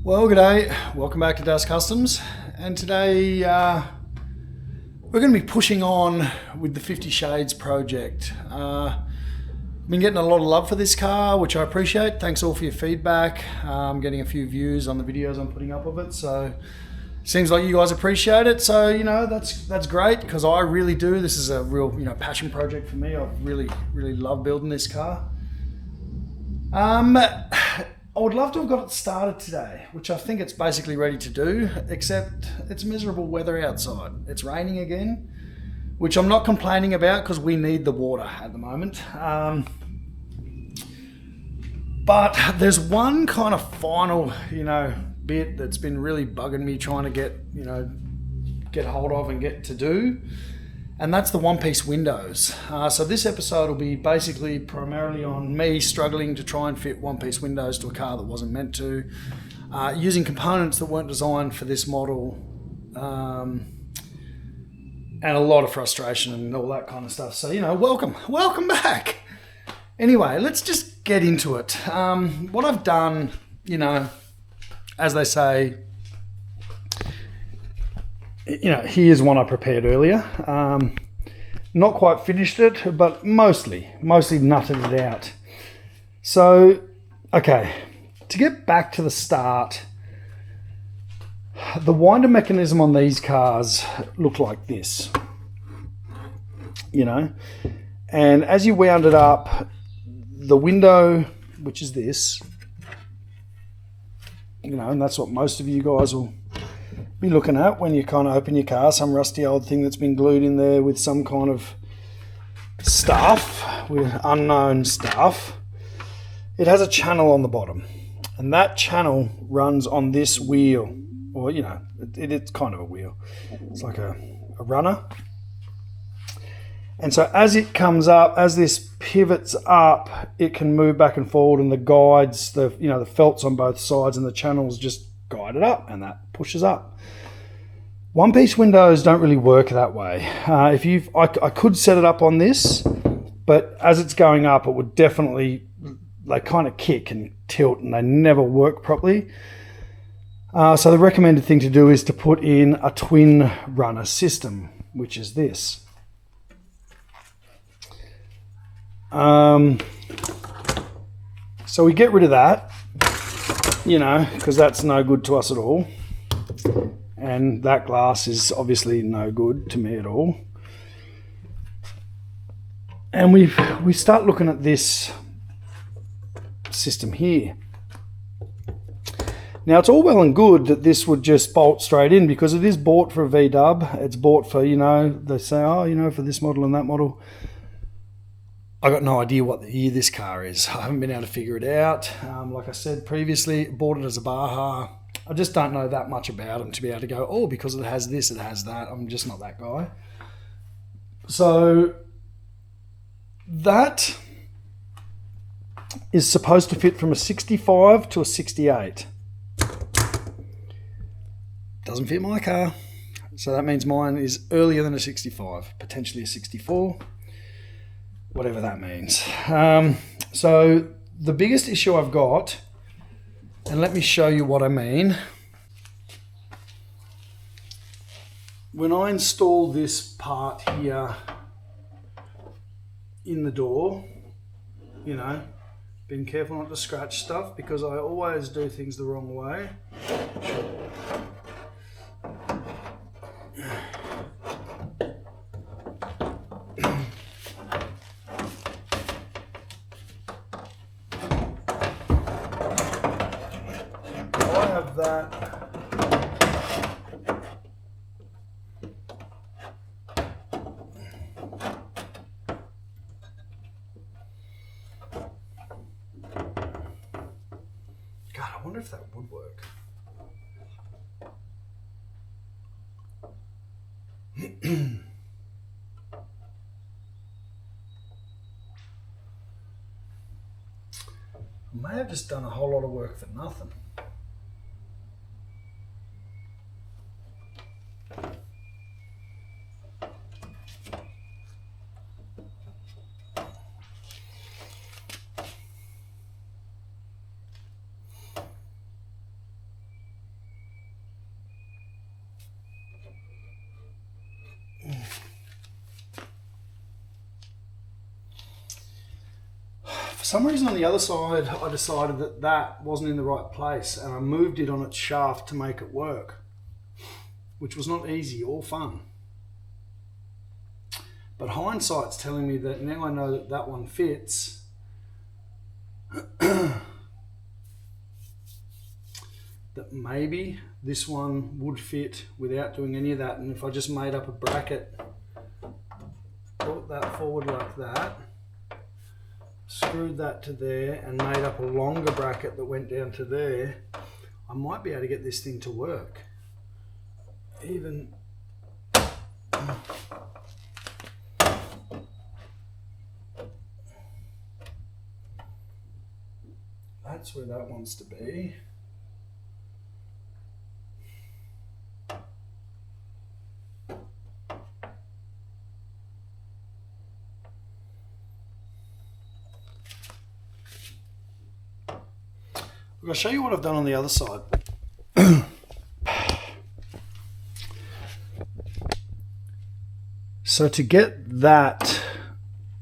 Well, g'day, welcome back to Dust Customs, and today we're going to be pushing on with the 50 Shades project. I've been getting a lot of love for this car, which I appreciate. Thanks all for your feedback. I'm getting a few views on the videos I'm putting up of it, so seems like you guys appreciate it. So, you know, that's great, because I really do. This is a real, passion project for me. I really love building this car. I would love to have got it started today, which I think it's basically ready to do, except it's miserable weather outside. It's raining again, which I'm not complaining about because we need the water at the moment. But there's one kind of final, bit that's been really bugging me trying to get hold of and get to do. And that's the one-piece windows. So this episode will be basically primarily on me struggling to try and fit one-piece windows to a car that wasn't meant to, using components that weren't designed for this model, and a lot of frustration and all that kind of stuff. So, welcome back. Anyway, let's just get into it. What I've done, as they say, here's one I prepared earlier. Not quite finished it, but mostly nutted it out. So, okay, to get back to the start, the winder mechanism on these cars look like this, and as you wound it up, the window, which is this, and that's what most of you guys will be looking at when you kind of open your car, some rusty old thing that's been glued in there with some kind of stuff, with unknown stuff. It has a channel on the bottom, and that channel runs on this wheel, or it's kind of a wheel. It's like a runner. And so as it comes up, as this pivots up, it can move back and forward, and the guides, the felts on both sides and the channels just guide it up, and that pushes up. One-piece windows don't really work that way. I could set it up on this, but as it's going up, it would definitely, they kind of kick and tilt, and they never work properly. So the recommended thing to do is to put in a twin runner system, which is this. So we get rid of that, because that's no good to us at all. And that glass is obviously no good to me at all. And we start looking at this system here. Now, it's all well and good that this would just bolt straight in, because it is bought for a V-dub. It's bought for, they say, for this model and that model. I got no idea what the year this car is. I haven't been able to figure it out. Like I said previously, bought it as a Baja. I just don't know that much about them to be able to go, oh, because it has this, it has that. I'm just not that guy. So that is supposed to fit from a 65 to a 68. Doesn't fit my car. So that means mine is earlier than a 65, potentially a 64. Whatever that means. So the biggest issue I've got, and let me show you what I mean. When I install this part here in the door, being careful not to scratch stuff, because I always do things the wrong way. That God, I wonder if that would work. I may have just done a whole lot of work for nothing. For some reason on the other side, I decided that that wasn't in the right place and I moved it on its shaft to make it work, which was not easy or fun. But hindsight's telling me that now I know that that one fits. That maybe this one would fit without doing any of that. And if I just made up a bracket, brought that forward like that, screwed that to there and made up a longer bracket that went down to there, I might be able to get this thing to work. Even that's where that wants to be. I'll show you what I've done on the other side. So to get that,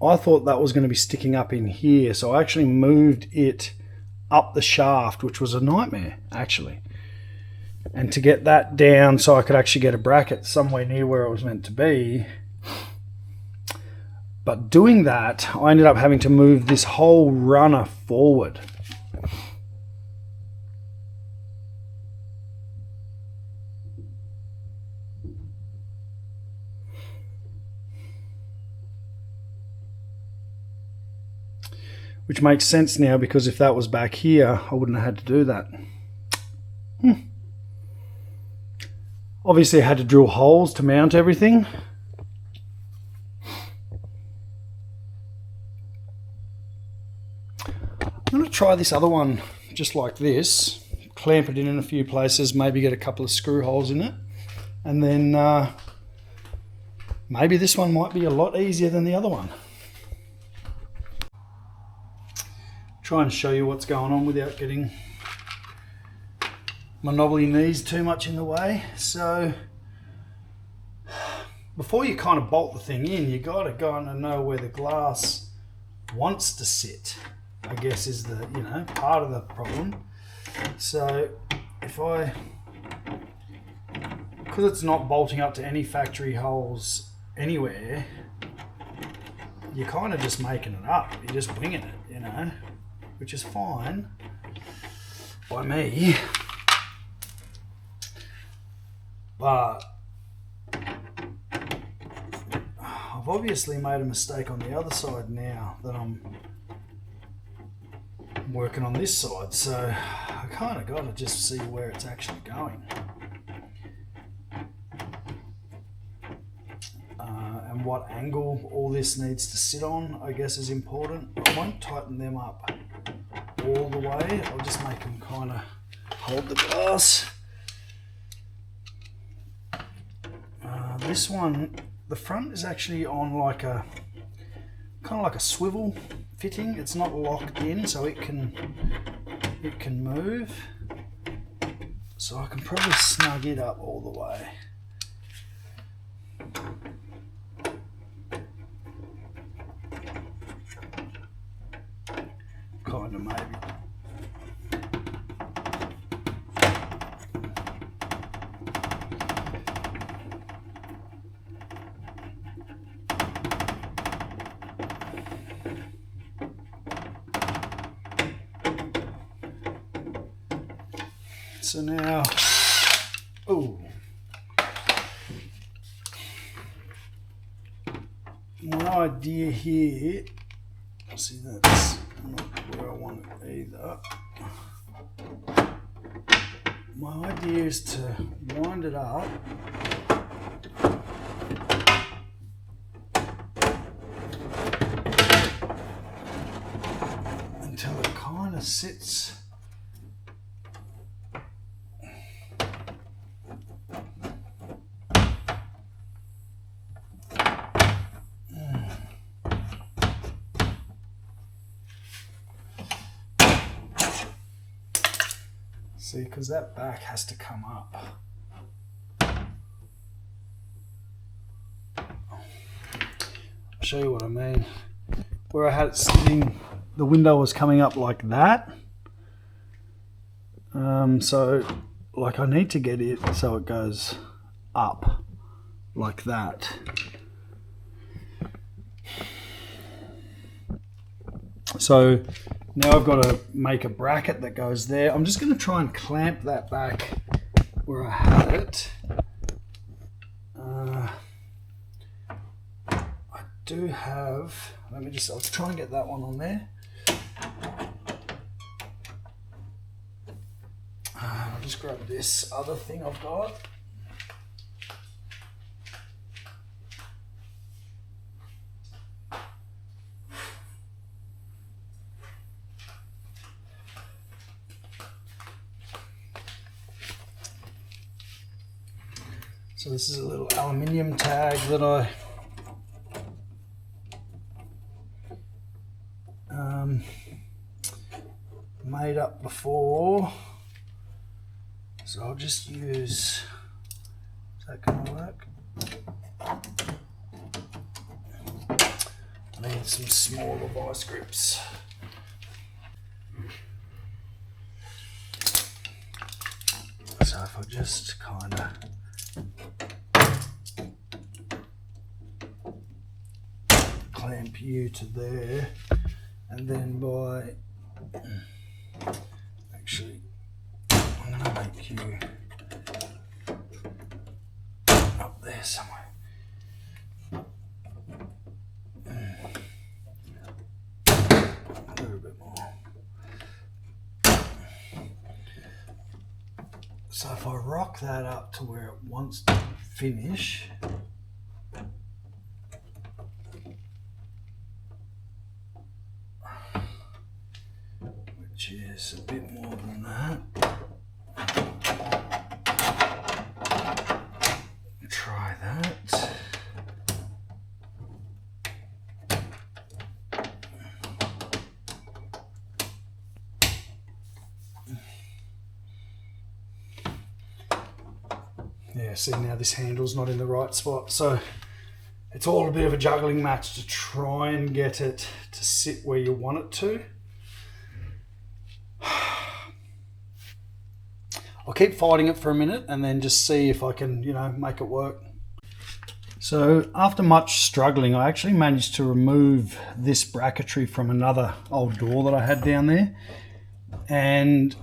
I thought that was going to be sticking up in here. So I actually moved it up the shaft, which was a nightmare actually. And to get that down so I could actually get a bracket somewhere near where it was meant to be. But doing that, I ended up having to move this whole runner forward. Which makes sense now, because if that was back here, I wouldn't have had to do that. Obviously I had to drill holes to mount everything. I'm going to try this other one just like this, clamp it in a few places, maybe get a couple of screw holes in it, and then maybe this one might be a lot easier than the other one. Try and show you what's going on without getting my knobbly knees too much in the way. So before you kind of bolt the thing in, you got to kind of know where the glass wants to sit, I guess, is the, you know, part of the problem. So if I, because it's not bolting up to any factory holes anywhere, you're kind of just making it up, you're just winging it, you know, which is fine by me. But I've obviously made a mistake on the other side now that I'm working on this side, so I kind of got to just see where it's actually going. And what angle all this needs to sit on, I guess, is important. I won't tighten them up all the way, I'll just make them kind of hold the glass. This one, the front is actually on like a kind of like a swivel fitting. It's not locked in, so it can move. So I can probably snug it up all the way. Kind of maybe. So now, oh, my idea here, see that's not where I want it either. My idea is to wind it up until it kind of sits see, because that back has to come up. I'll show you what I mean. Where I had it sitting, the window was coming up like that. So like I need to get it so it goes up like that. So now I've got to make a bracket that goes there. I'm just going to try and clamp that back where I had it. I do have, I'll try and get that one on there. I'll just grab this other thing I've got. So this is a little aluminium tag that I made up before. So I'll just use, is that going to work? I need some smaller vice grips. So if I just kind of clamp you to there, and then by actually I'm going to make you up there somewhere. A little bit more. So if I rock that up to where it wants to finish, which is a bit more than that. Try that. Yeah, see now this handle's not in the right spot, so it's all a bit of a juggling match to try and get it to sit where you want it to. I'll keep fighting it for a minute and then just see if I can, make it work. So after much struggling, I actually managed to remove this bracketry from another old door that I had down there. And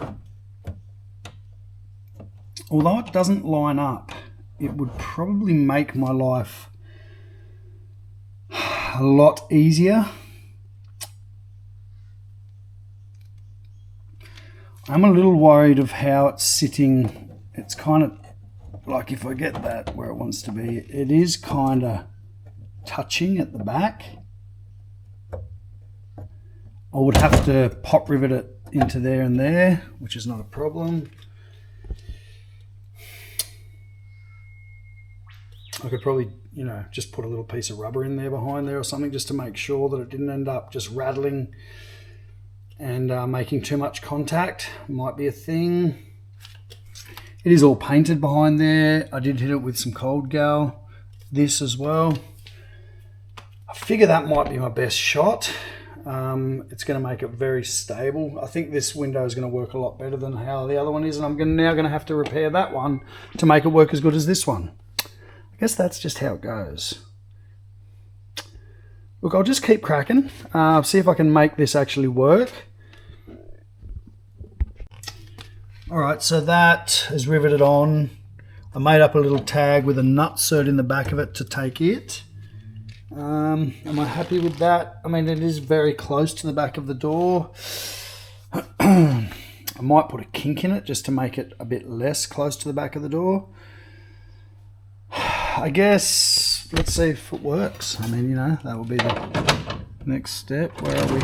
although it doesn't line up, it would probably make my life a lot easier. I'm a little worried of how it's sitting. It's kind of like, if I get that where it wants to be, it is kind of touching at the back. I would have to pop rivet it into there and there, which is not a problem. I could probably, just put a little piece of rubber in there behind there or something, just to make sure that it didn't end up just rattling and making too much contact. Might be a thing. It is all painted behind there. I did hit it with some cold gal. This as well. I figure that might be my best shot. It's going to make it very stable. I think this window is going to work a lot better than how the other one is, and I'm now going to have to repair that one to make it work as good as this one. I guess that's just how it goes. Look, I'll just keep cracking, see if I can make this actually work. All right, so that is riveted on. I made up a little tag with a nut cert in the back of it to take it. Am I happy with that? I mean, it is very close to the back of the door. I might put a kink in it just to make it a bit less close to the back of the door. I guess, let's see if it works. I mean, that will be the next step. Where are we?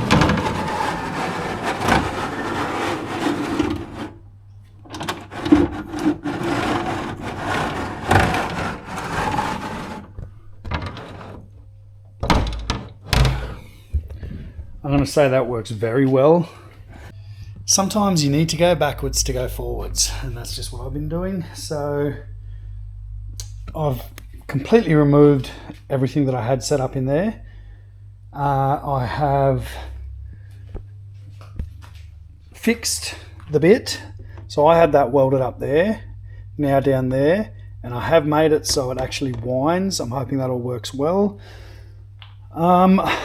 I'm going to say that works very well. Sometimes you need to go backwards to go forwards, and that's just what I've been doing. So I've completely removed everything that I had set up in there. I have fixed the bit. So I had that welded up there, now down there, and I have made it so it actually winds. I'm hoping that all works well. I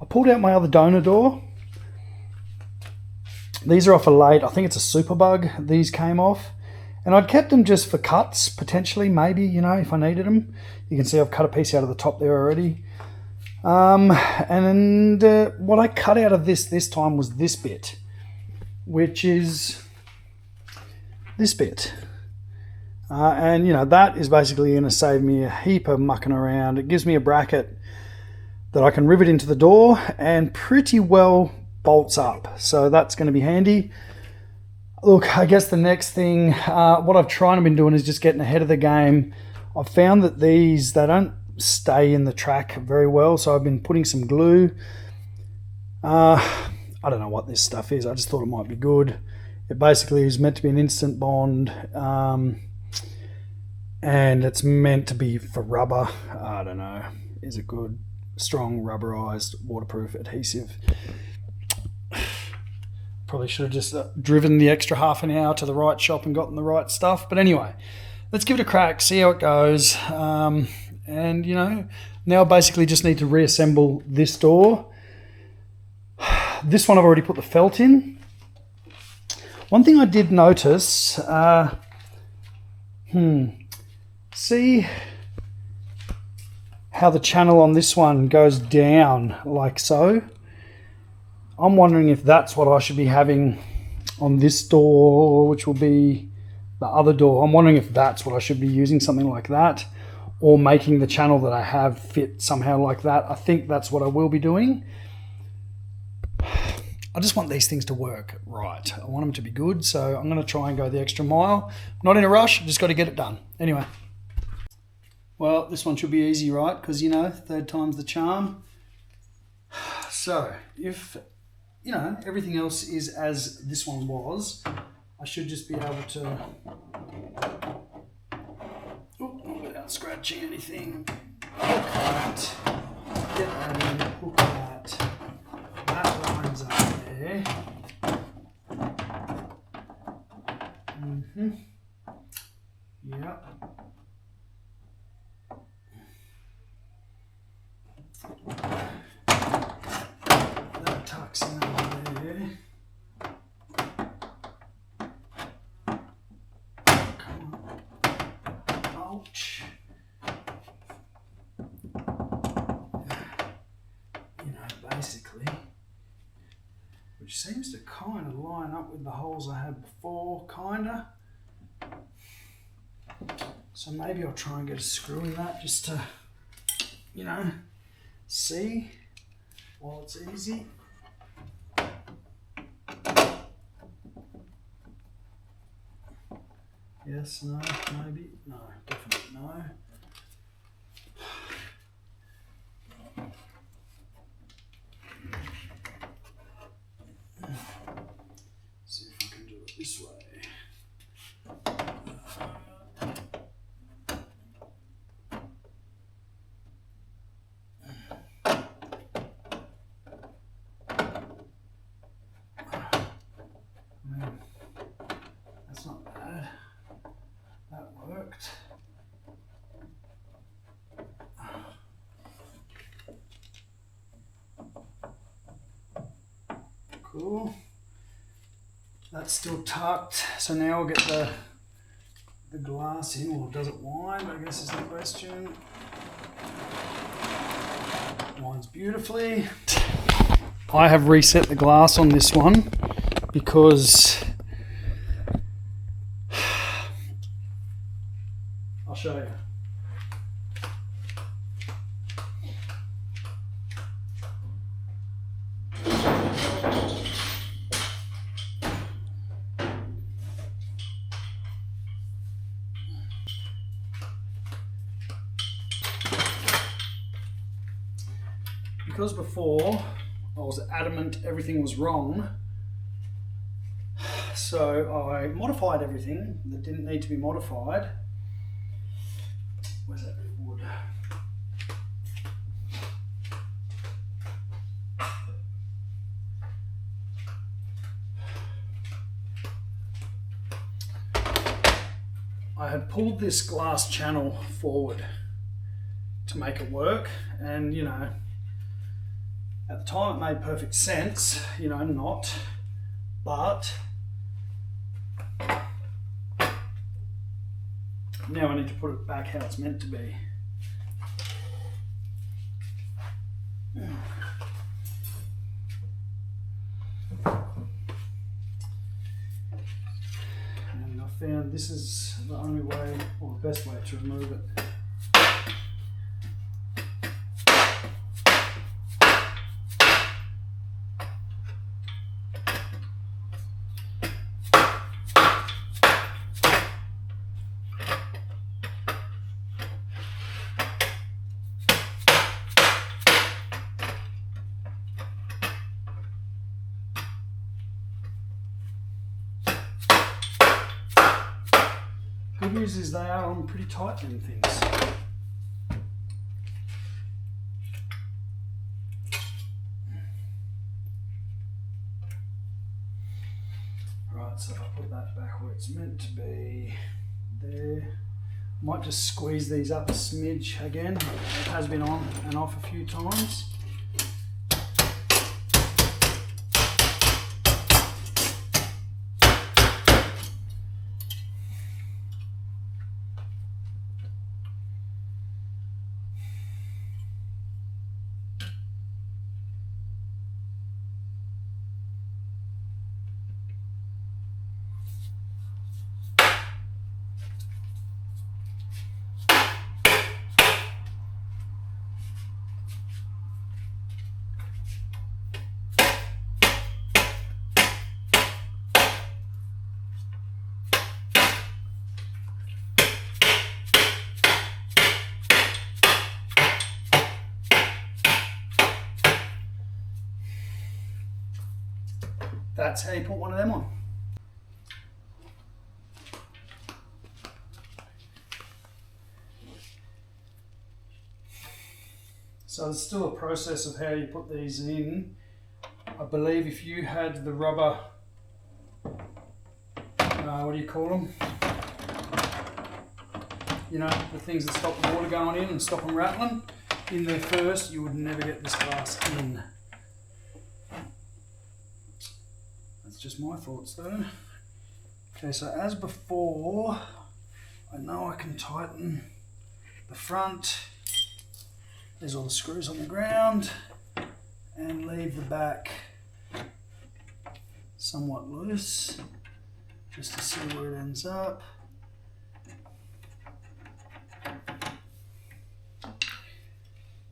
pulled out my other donor door. These are off a lathe. I think it's a super bug. These came off. And I'd kept them just for cuts, potentially, maybe, you know, if I needed them. You can see I've cut a piece out of the top there already. And what I cut out of this time was this bit, which is this bit. And, you know, that is basically going to save me a heap of mucking around. It gives me a bracket that I can rivet into the door and pretty well bolts up. So that's going to be handy. Look, I guess the next thing, what I've tried and been doing is just getting ahead of the game. I've found that these, they don't stay in the track very well, so I've been putting some glue. I don't know what this stuff is. I just thought it might be good. It basically is meant to be an instant bond, and it's meant to be for rubber. I don't know. Is it good? Strong, rubberized, waterproof adhesive. Probably should have just driven the extra half an hour to the right shop and gotten the right stuff. But anyway, let's give it a crack, see how it goes. And, you know, now I basically just need to reassemble this door. This one I've already put the felt in. One thing I did notice, see how the channel on this one goes down like so? I'm wondering if that's what I should be having on this door, which will be the other door. I'm wondering if that's what I should be using, something like that, or making the channel that I have fit somehow like that. I think that's what I will be doing. I just want these things to work right. I want them to be good, so I'm going to try and go the extra mile. I'm not in a rush, just got to get it done. Anyway. Well, this one should be easy, right? Because, you know, third time's the charm. So, if, you know, everything else is as this one was, I should just be able to, without scratching anything, hook that, get that in, hook that lines up there. Yep. That tucks in over there. Come on. Ouch. You know, basically, which seems to kind of line up with the holes I had before, kinda. So maybe I'll try and get a screw in that just to, you know, see while it's easy. Yes, no, maybe, no, definitely no. See if I can do it this way. That's not bad. That worked. Cool. That's still tucked. So now we'll get the glass in. Well, does it wind? I guess is the question. Winds beautifully. I have reset the glass on this one because I'll show you. Because before I was adamant everything was wrong, so I modified everything that didn't need to be modified. Where's that bit of wood? I had pulled this glass channel forward to make it work, and you know, at the time it made perfect sense, you know, not, but now I need to put it back how it's meant to be. And I found this is the only way, or the best way to remove it. Good news is they are on pretty tight, them things. Right, so I'll put that back where it's meant to be. There. Might just squeeze these up a smidge again. It has been on and off a few times. That's how you put one of them on. So there's still a process of how you put these in. I believe if you had the rubber, what do you call them? You know, the things that stop the water going in and stop them rattling in there first, you would never get this glass in. That's just my thoughts though. Okay, so as before, I know I can tighten the front. There's all the screws on the ground, and leave the back somewhat loose, just to see where it ends up.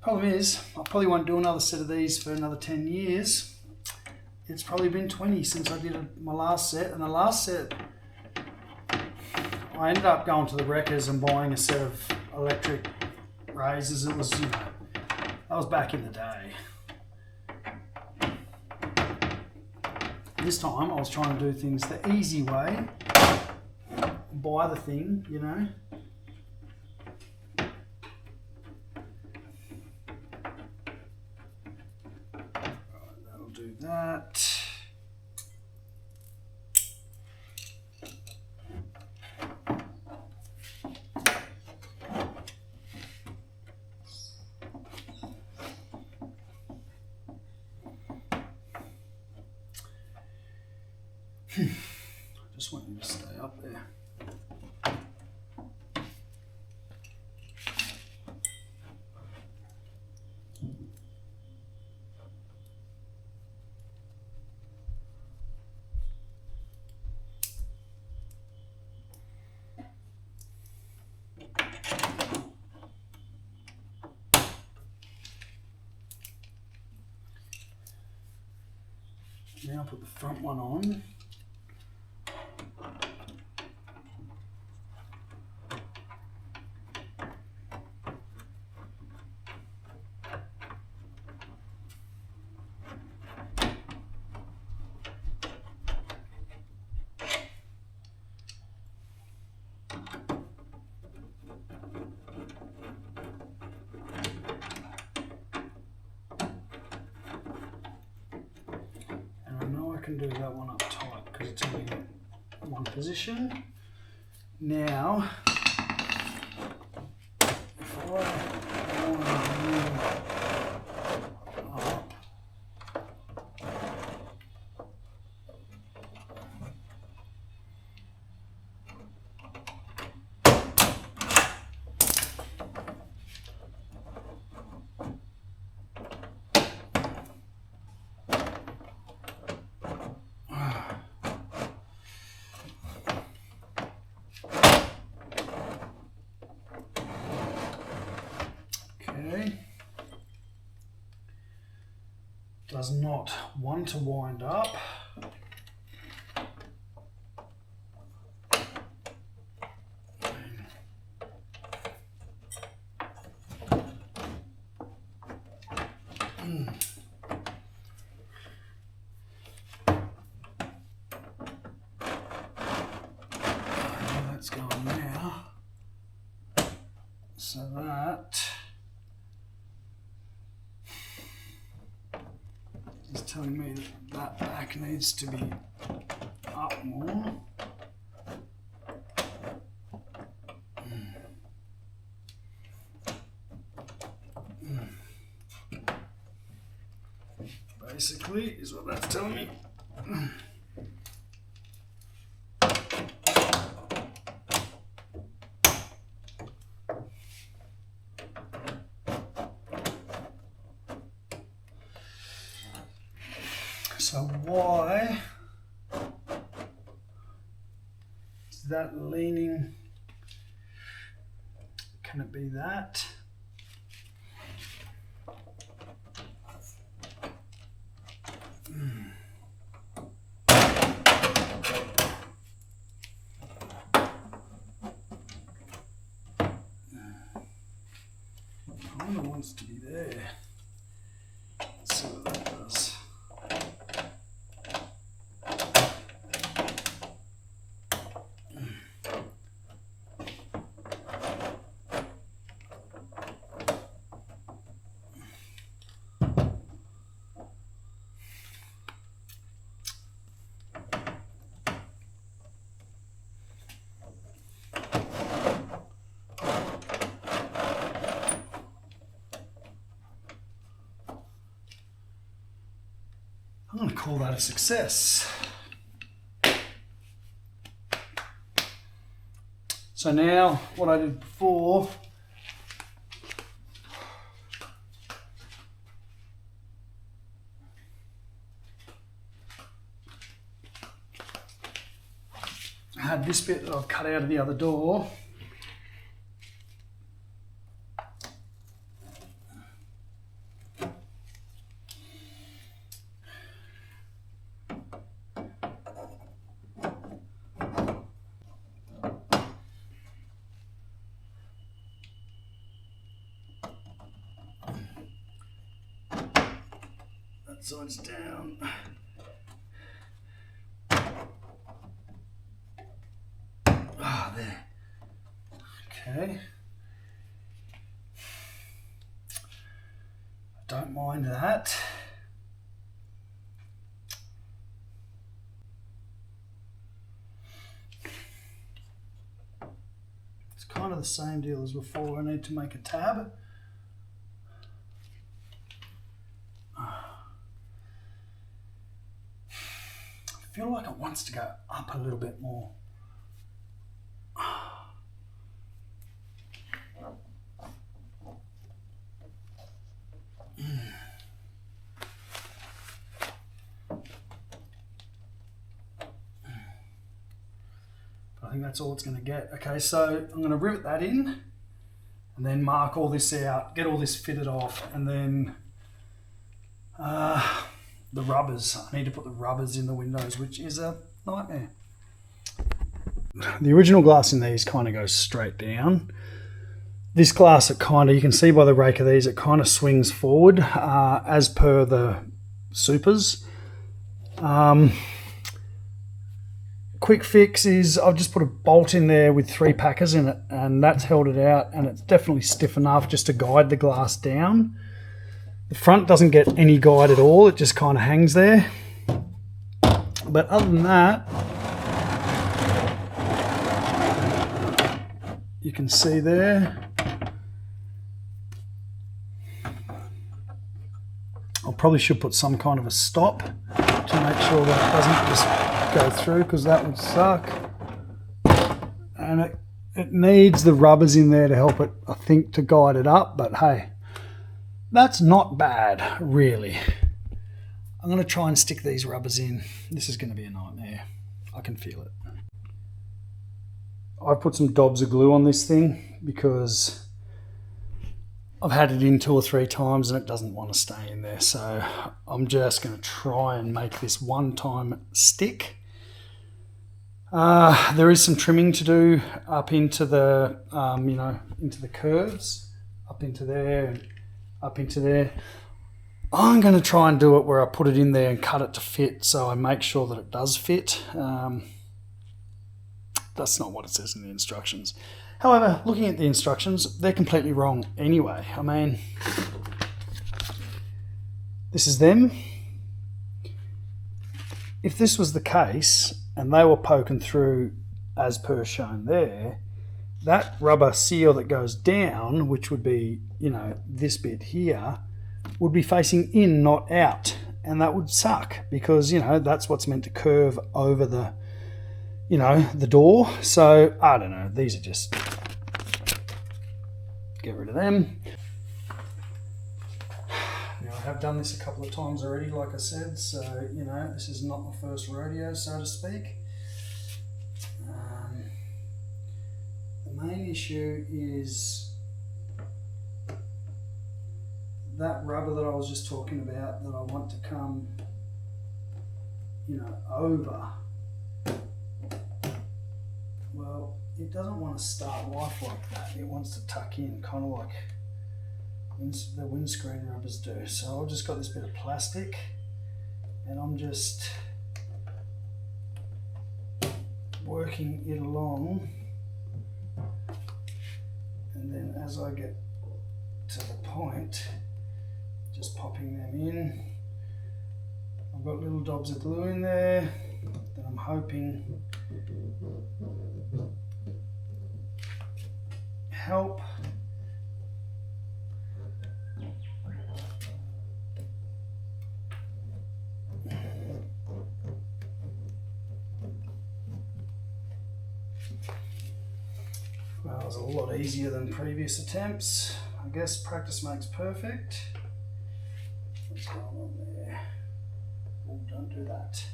Problem is, I probably won't do another set of these for another 10 years. It's probably been 20 since I did my last set, and the last set, I ended up going to the Wreckers and buying a set of electric razors. It was, you know, that was back in the day. This time I was trying to do things the easy way, buy the thing, you know. That'll do that. I just want you to stay up there. Now put the front one on. I can do that one up tight because it's only in one position. Now, if I want to move up, does not want to wind up. That's going now. So that is telling me that back needs to be up more. Basically, is what that's telling me. So why is that leaning? Can it be that? Kind of wants to be there. Let's see what that does. I'm going to call that a success. So now what I did before, I had this bit that I've cut out of the other door. That side's down. Ah, there. Okay. I don't mind that. It's kind of the same deal as before. I need to make a tab. I feel like it wants to go up a little bit more. I think that's all it's going to get. Okay, so I'm going to rivet that in and then mark all this out, get all this fitted off, and then the rubbers. I need to put the rubbers in the windows, which is a nightmare. The original glass in these kind of goes straight down. This glass, it kind of, you can see by the rake of these, it kind of swings forward as per the supers. Quick fix is I've just put a bolt in there with 3 packers in it, and that's held it out, and it's definitely stiff enough just to guide the glass down. The front doesn't get any guide at all, it just kind of hangs there. But other than that, can see there. I probably should put some kind of a stop to make sure that it doesn't just go through, because that would suck. And it needs the rubbers in there to help it, I think, to guide it up. But hey, that's not bad, really. I'm going to try and stick these rubbers in. This is going to be a nightmare. I can feel it. I put some dobs of glue on this thing because I've had it in 2 or 3 times and it doesn't want to stay in there. So I'm just going to try and make this one-time stick. There is some trimming to do up into the, into the curves, up into there and up into there. I'm going to try and do it where I put it in there and cut it to fit, so I make sure that it does fit. That's not what it says in the instructions. However, looking at the instructions, they're completely wrong anyway. I mean, this is them. If this was the case and they were poking through as per shown there, that rubber seal that goes down, which would be, this bit here, would be facing in, not out. And that would suck because, that's what's meant to curve over the, the door. So, I don't know. These are just... get rid of them. Now, I have done this a couple of times already, like I said, so, this is not my first rodeo, so to speak. The main issue is that rubber that I was just talking about that I want to come, over. Well, it doesn't want to start life like that. It wants to tuck in, kind of like the windscreen rubbers do. So I've just got this bit of plastic and I'm just working it along, and then as I get to the point, just popping them in. I've got little dobs of glue in there that I'm hoping help. Well, it was a lot easier than previous attempts. I guess practice makes perfect. What's going on there? Oh, don't do that.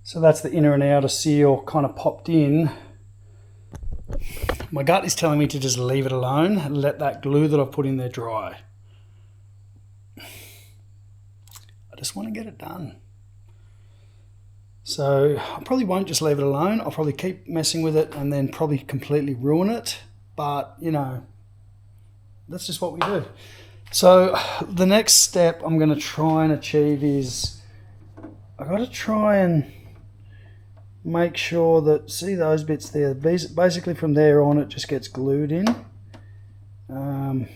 So that's the inner and outer seal kind of popped in. My gut is telling me to just leave it alone and let that glue that I've put in there dry. I just want to get it done. So I probably won't just leave it alone. I'll probably keep messing with it and then probably completely ruin it. But, that's just what we do. So the next step I'm going to try and achieve is I've got to try and make sure that, see those bits there, basically from there on it just gets glued in. From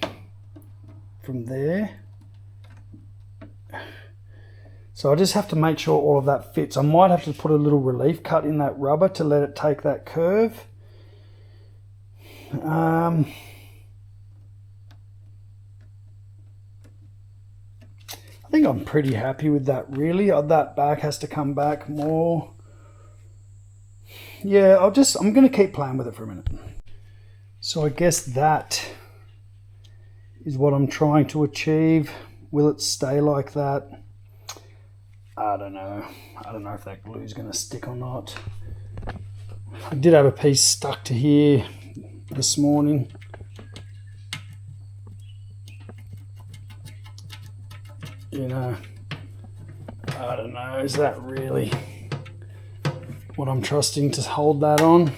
there. So I just have to make sure all of that fits. I might have to put a little relief cut in that rubber to let it take that curve. I think I'm pretty happy with that, really. That back has to come back more. Yeah, I'm going to keep playing with it for a minute. So I guess that is what I'm trying to achieve. Will it stay like that? I don't know. I don't know if that glue is going to stick or not. I did have a piece stuck to here this morning. I don't know. Is that really what I'm trusting to hold that on?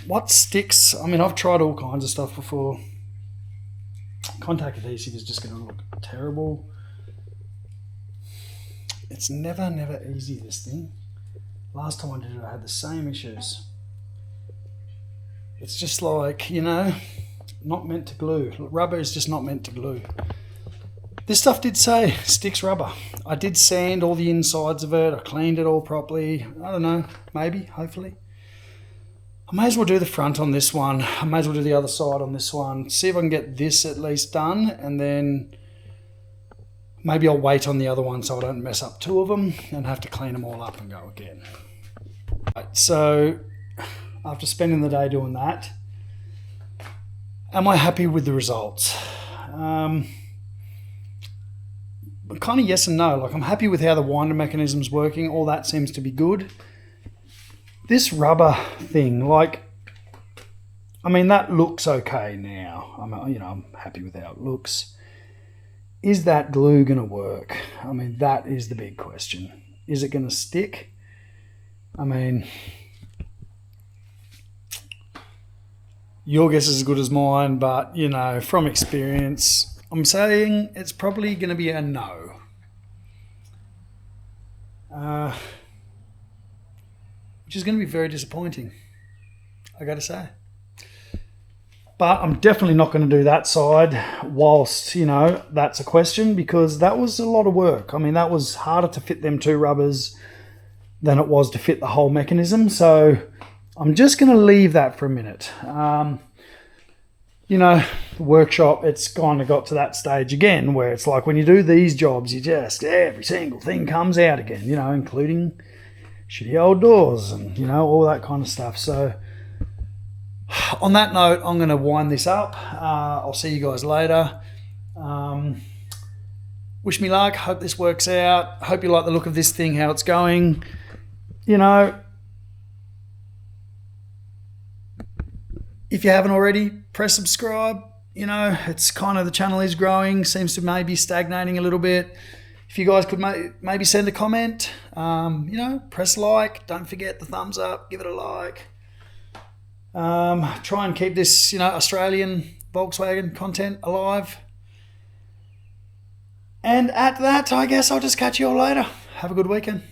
What sticks? I mean, I've tried all kinds of stuff before. Contact adhesive is just going to look terrible. It's never easy, this thing. Last time I did it, I had the same issues. It's just like, not meant to glue. Rubber is just not meant to glue. This stuff did say sticks rubber. I did sand all the insides of it. I cleaned it all properly. I don't know, maybe, hopefully. I may as well do the front on this one. I may as well do the other side on this one. See if I can get this at least done, and then maybe I'll wait on the other one so I don't mess up two of them and have to clean them all up and go again. Right, so after spending the day doing that, am I happy with the results? Kind of yes and no. Like, I'm happy with how the winder mechanism's working. All that seems to be good. This rubber thing, like, I mean, that looks okay now. I'm happy with how it looks. Is that glue going to work? I mean, that is the big question. Is it going to stick? I mean, your guess is as good as mine, but, you know, from experience, I'm saying it's probably going to be a no. Which is going to be very disappointing, I got to say. But I'm definitely not going to do that side whilst, you know, that's a question, because that was a lot of work. I mean, that was harder to fit them two rubbers than it was to fit the whole mechanism. So I'm just going to leave that for a minute. You know, the workshop, it's kind of got to that stage again where it's like when you do these jobs, you just, every single thing comes out again, you know, including shitty old doors and, you know, all that kind of stuff. So on that note, I'm going to wind this up. I'll see you guys later. Wish me luck. Hope this works out. Hope you like the look of this thing, how it's going. You know, if you haven't already, press subscribe. You know, it's kind of, the channel is growing, seems to maybe stagnating a little bit. If you guys could maybe send a comment, you know, press like. Don't forget the thumbs up. Give it a like. Try and keep this, you know, Australian Volkswagen content alive. And at that, I guess I'll just catch you all later. Have a good weekend.